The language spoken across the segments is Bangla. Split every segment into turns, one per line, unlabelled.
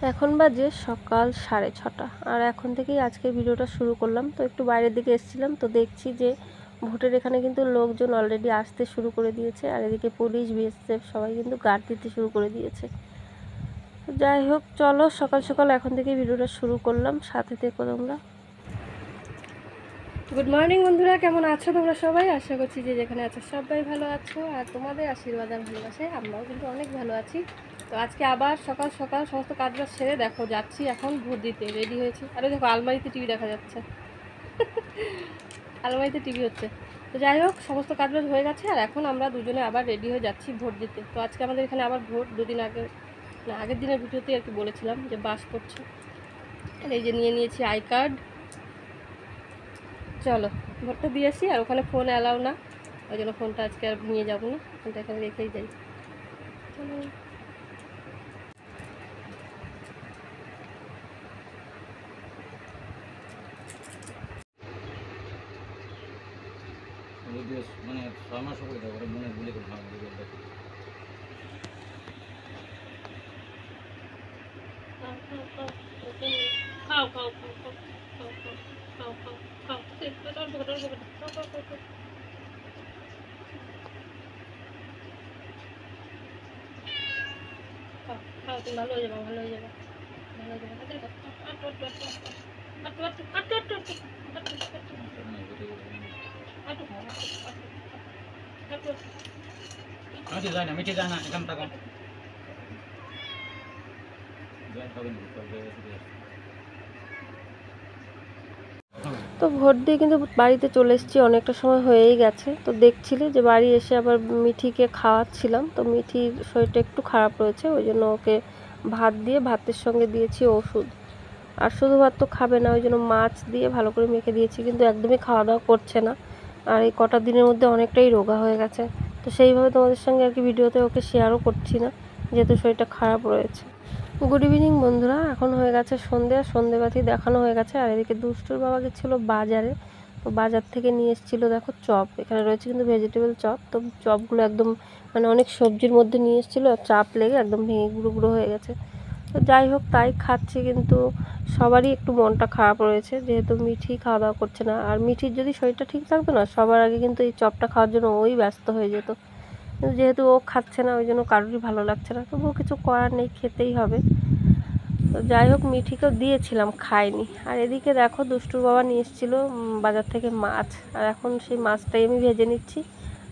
এখন বাজে সকাল 6:30 আর এখন থেকেই আজকের ভিডিওটা শুরু করলাম। তো একটু বাইরের দিকে এসেছিলাম, তো দেখছি যে ভোটের এখানে কিন্তু লোকজন অলরেডি আসতে শুরু করে দিয়েছে, আর এদিকে পুলিশ বিএসএফ সবাই কিন্তু গার্ড দিতে শুরু করে দিয়েছে। যাই হোক, চলো সকাল সকাল এখন থেকেই ভিডিওটা শুরু করলাম, সাথে থেকো তোমরা। গুড মর্নিং বন্ধুরা, কেমন আছো তোমরা সবাই? আশা করছি যে যেখানে আছো সবাই ভালো আছো, আর তোমাদের আশীর্বাদ আর ভালোবাসায় আমরাও কিন্তু অনেক ভালো আছি। তো আজকে আবার সকাল সকাল সমস্ত কাজবাজ সেরে দেখো যাচ্ছি এখন ভোট দিতে, রেডি হয়েছি। আরে দেখো আলমারিতে টিভি দেখা যাচ্ছে আলমারিতে টিভি হচ্ছে। তো যাই হোক, সমস্ত কাজবাজ হয়ে গেছে, আর এখন আমরা দুজনে আবার রেডি হয়ে যাচ্ছি ভোট দিতে। তো আজকে আমাদের এখানে আবার ভোট, দুদিন আগে না আগের দিনের ভিডিওতেই আর কি বলেছিলাম যে বাস করছে। আর এই যে নিয়ে নিয়েছি আই কার্ড। চলো ভোটটা দিয়ে আসি, আর ওখানে ফোন অ্যালাউ না, ওই জন্য ফোনটা আজকে আর নিয়ে যাবো না, ফোনটা এখানে রেখেই যাই। চলো।
মানে 6 মাস করে দেবো মনে গুলি করে ভাঙ দিয়ে দেবো।
খাও খাও খাও খাও খাও খাও খাও খাও খাও, তুমি ভালো হয়ে যাবে, ভালো হয়ে যাবে, ভালো হয়ে যাবে।
মিটে যায় না, মিটে যায় না, এখান থাকো।
তো ভোট দিয়ে কিন্তু বাড়িতে চলে এসেছি, অনেকটা সময় হয়েই গেছে। তো দেখছিলে যে বাড়ি এসে আবার মিঠিকে খাওয়াচ্ছিলাম। তো মিঠির শরীরটা একটু খারাপ রয়েছে, ওই জন্য ওকে ভাত দিয়ে ভাতের সঙ্গে দিয়েছি ওষুধ। আর শুধু ভাত তো খাবে না, ওই জন্য মাছ দিয়ে ভালো করে মেখে দিয়েছি, কিন্তু একদমই খাওয়া দাওয়া করছে না। আর এই কটা দিনের মধ্যে অনেকটাই রোগা হয়ে গেছে। তো সেইভাবে তোমাদের সঙ্গে আর কি ভিডিওতে ওকে শেয়ারও করছি না, যেহেতু শরীরটা খারাপ রয়েছে। গুড ইভিনিং বন্ধুরা, এখন হয়ে গেছে সন্ধে, আর সন্ধেবাতি দেখানো হয়ে গেছে। আর এদিকে দুষ্টুর বাবা গেছিলো বাজারে, তো বাজার থেকে নিয়ে এসেছিলো দেখো চপ। এখানে রয়েছে কিন্তু ভেজিটেবল চপ। তো চপগুলো একদম মানে অনেক সবজির মধ্যে নিয়ে এসেছিলো, আর চাপ লেগে একদম ভেঙে গুঁড়ো গুঁড়ো হয়ে গেছে। তো যাই হোক, তাই খাচ্ছি, কিন্তু সবারই একটু মনটা খারাপ রয়েছে, যেহেতু মিঠি খাওয়া দাওয়া করছে না। আর মিঠির যদি শরীরটা ঠিক থাকতো না, সবার আগে কিন্তু এই চপটা খাওয়ার জন্য ওই ব্যস্ত হয়ে যেত। কিন্তু যেহেতু ও খাচ্ছে না, ওই জন্য কারোরই ভালো লাগছে না, তবুও কিছু করার নেই, খেতেই হবে। তো যাই হোক, মিঠিকেও দিয়েছিলাম, খায়নি। আর এদিকে দেখো দুষ্টুর বাবা নিয়ে এসেছিলো বাজার থেকে মাছ, আর এখন সেই মাছটাই আমি ভেজে নিচ্ছি।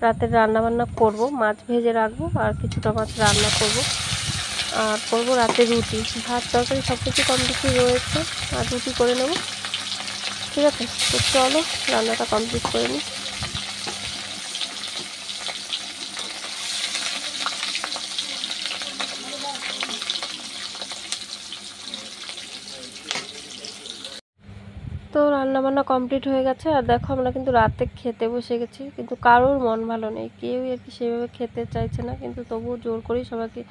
রাতের রান্নাবান্না করব, মাছ ভেজে রাখবো, আর কিছুটা মাছ রান্না করব, আর করবো রাতে রুটি। ভাত তরকারি সব কিছু কম বেশি রয়েছে, আর রুটি করে নেব। ঠিক আছে, তো চলো রান্নাটা কমপ্লিট করে নিই। তো রান্নাবান্না কমপ্লিট হয়ে গেছে, আর দেখো আমরা কিন্তু রাতে খেতে বসে গেছি, কিন্তু কারোর মন ভালো নেই, কেউই আর কি সেভাবে খেতে চাইছে না, কিন্তু তবুও জোর করেই সবাইকে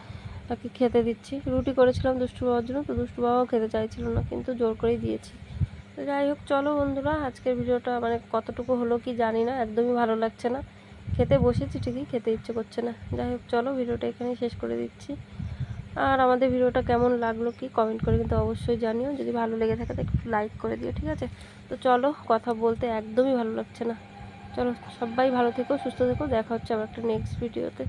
আর কি খেতে দিচ্ছি। রুটি করেছিলাম দুষ্টু বাবার জন্য, তো দুষ্টু বাবাও খেতে চাইছিল না, কিন্তু জোর করেই দিয়েছি। তো যাই হোক, চলো বন্ধুরা, আজকের ভিডিওটা মানে কতটুকু হলো কি জানি না, একদমই ভালো লাগছে না। খেতে বসেছি ঠিকই, খেতে ইচ্ছে করছে না। যাই হোক, চলো ভিডিওটা এখানেই শেষ করে দিচ্ছি। আর আমাদের ভিডিওটা কেমন লাগলো কি কমেন্ট করে কিন্তু অবশ্যই জানিও। যদি ভালো লেগে থাকে তো একটু লাইক করে দিও, ঠিক আছে? তো চলো, কথা বলতে একদমই ভালো লাগছে না। চলো সবাই ভালো থেকো, সুস্থ থেকো, দেখা হচ্ছে আবার একটা নেক্সট ভিডিওতে।